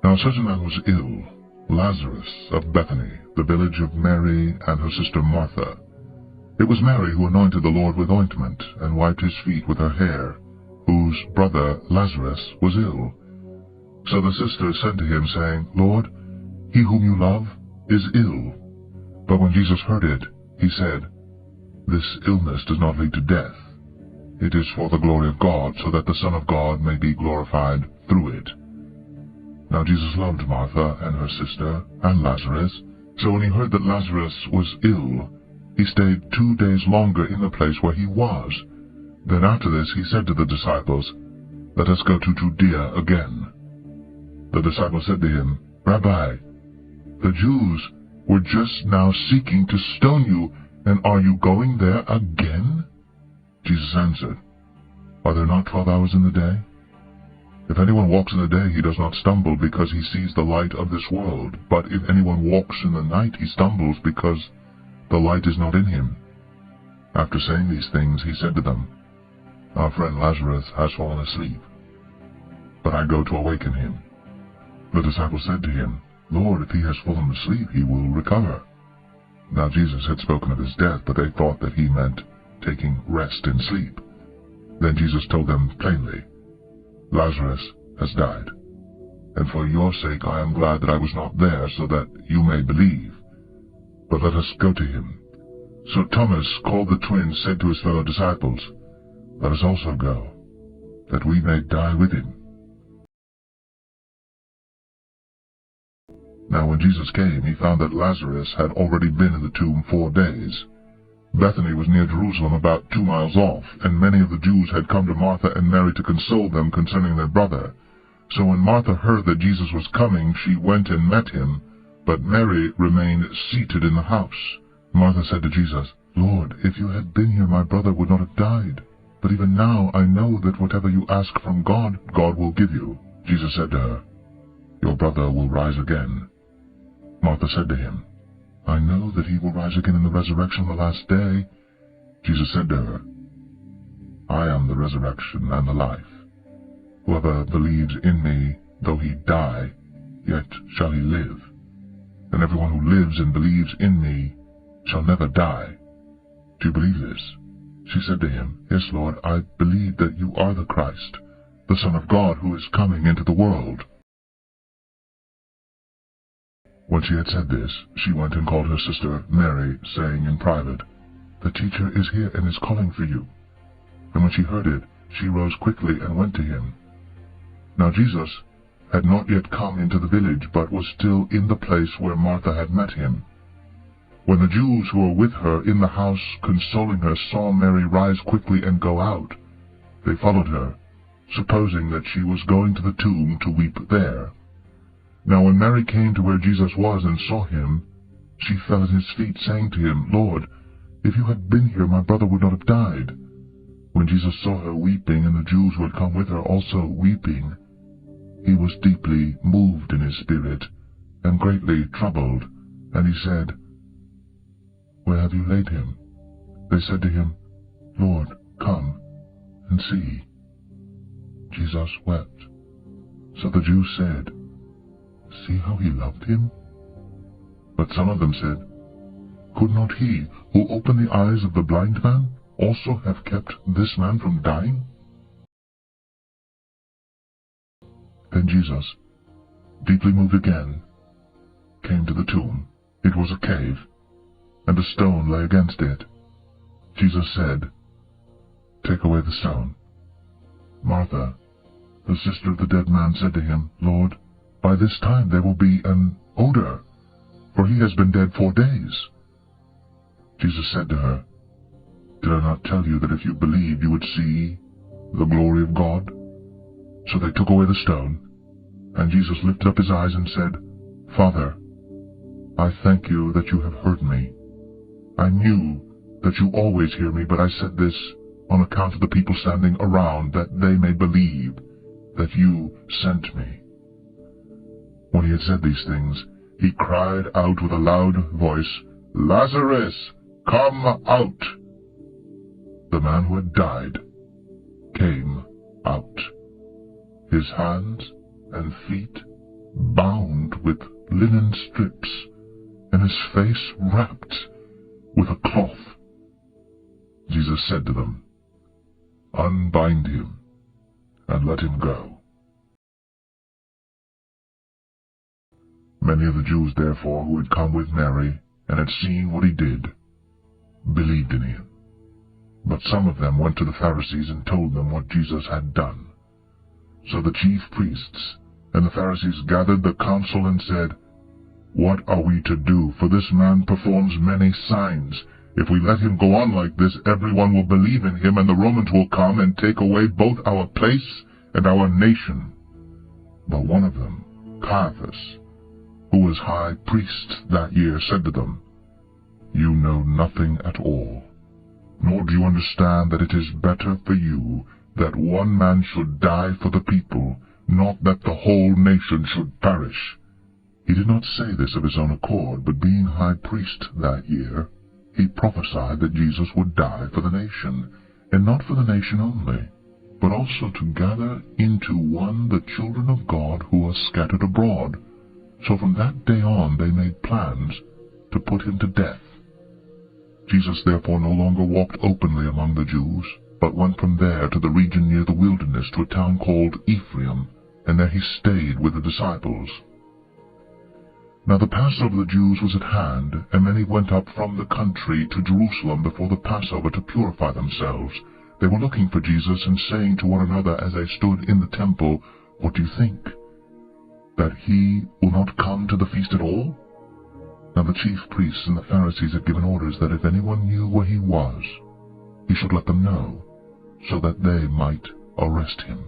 Now a certain man was ill, Lazarus of Bethany, the village of Mary and her sister Martha. It was Mary who anointed the Lord with ointment, and wiped his feet with her hair, whose brother Lazarus was ill. So the sisters said to him, saying, Lord, he whom you love is ill. But when Jesus heard it, he said, This illness does not lead to death. It is for the glory of God, so that the Son of God may be glorified through it. Now Jesus loved Martha and her sister and Lazarus, so when he heard that Lazarus was ill, he stayed 2 days longer in the place where he was. Then after this he said to the disciples, Let us go to Judea again. The disciples said to him, Rabbi, the Jews were just now seeking to stone you, and are you going there again? Jesus answered, Are there not 12 hours in the day? If anyone walks in the day, he does not stumble, because he sees the light of this world. But if anyone walks in the night, he stumbles, because the light is not in him. After saying these things, he said to them, Our friend Lazarus has fallen asleep, but I go to awaken him. The disciples said to him, Lord, if he has fallen asleep, he will recover. Now Jesus had spoken of his death, but they thought that he meant taking rest in sleep. Then Jesus told them plainly, Lazarus has died, and for your sake I am glad that I was not there, so that you may believe. But let us go to him. So Thomas, called the twin, said to his fellow disciples, Let us also go, that we may die with him. Now when Jesus came, he found that Lazarus had already been in the tomb 4 days. Bethany was near Jerusalem, about 2 miles off, and many of the Jews had come to Martha and Mary to console them concerning their brother. So when Martha heard that Jesus was coming, she went and met him, but Mary remained seated in the house. Martha said to Jesus, Lord, if you had been here, my brother would not have died. But even now I know that whatever you ask from God, God will give you. Jesus said to her, Your brother will rise again. Martha said to him, I know that he will rise again in the resurrection on the last day. Jesus said to her, I am the resurrection and the life. Whoever believes in me, though he die, yet shall he live. And everyone who lives and believes in me shall never die. Do you believe this? She said to him, Yes, Lord, I believe that you are the Christ, the Son of God, who is coming into the world. When she had said this, she went and called her sister Mary, saying in private, The teacher is here and is calling for you. And when she heard it, she rose quickly and went to him. Now Jesus had not yet come into the village, but was still in the place where Martha had met him. When the Jews who were with her in the house consoling her saw Mary rise quickly and go out, they followed her, supposing that she was going to the tomb to weep there. Now when Mary came to where Jesus was and saw him, she fell at his feet, saying to him, Lord, if you had been here, my brother would not have died. When Jesus saw her weeping, and the Jews who had come with her also weeping, he was deeply moved in his spirit, and greatly troubled, and he said, Where have you laid him? They said to him, Lord, come and see. Jesus wept. So the Jews said, See how he loved him? But some of them said, Could not he who opened the eyes of the blind man also have kept this man from dying? Then Jesus, deeply moved again, came to the tomb. It was a cave, and a stone lay against it. Jesus said, Take away the stone. Martha, the sister of the dead man, said to him, Lord, by this time there will be an odor, for he has been dead 4 days. Jesus said to her, Did I not tell you that if you believed you would see the glory of God? So they took away the stone, and Jesus lifted up his eyes and said, Father, I thank you that you have heard me. I knew that you always hear me, but I said this on account of the people standing around, that they may believe that you sent me. When he had said these things, he cried out with a loud voice, Lazarus, come out! The man who had died came out, his hands and feet bound with linen strips, and his face wrapped with a cloth. Jesus said to them, "Unbind him, and let him go." Many of the Jews, therefore, who had come with Mary, and had seen what he did, believed in him. But some of them went to the Pharisees and told them what Jesus had done. So the chief priests and the Pharisees gathered the council and said, "What are we to do? For this man performs many signs. If we let him go on like this, everyone will believe in him, and the Romans will come and take away both our place and our nation." But one of them, Caiaphas, who was high priest that year, said to them, "You know nothing at all, nor do you understand that it is better for you that one man should die for the people, not that the whole nation should perish." He did not say this of his own accord, but being high priest that year, he prophesied that Jesus would die for the nation, and not for the nation only, but also to gather into one the children of God who are scattered abroad. So from that day on they made plans to put him to death. Jesus therefore no longer walked openly among the Jews, but went from there to the region near the wilderness, to a town called Ephraim, and there he stayed with the disciples. Now the Passover of the Jews was at hand, and many went up from the country to Jerusalem before the Passover to purify themselves. They were looking for Jesus, and saying to one another as they stood in the temple, "What do you think? That he will not come to the feast at all?" Now the chief priests and the Pharisees had given orders that if anyone knew where he was, he should let them know, so that they might arrest him.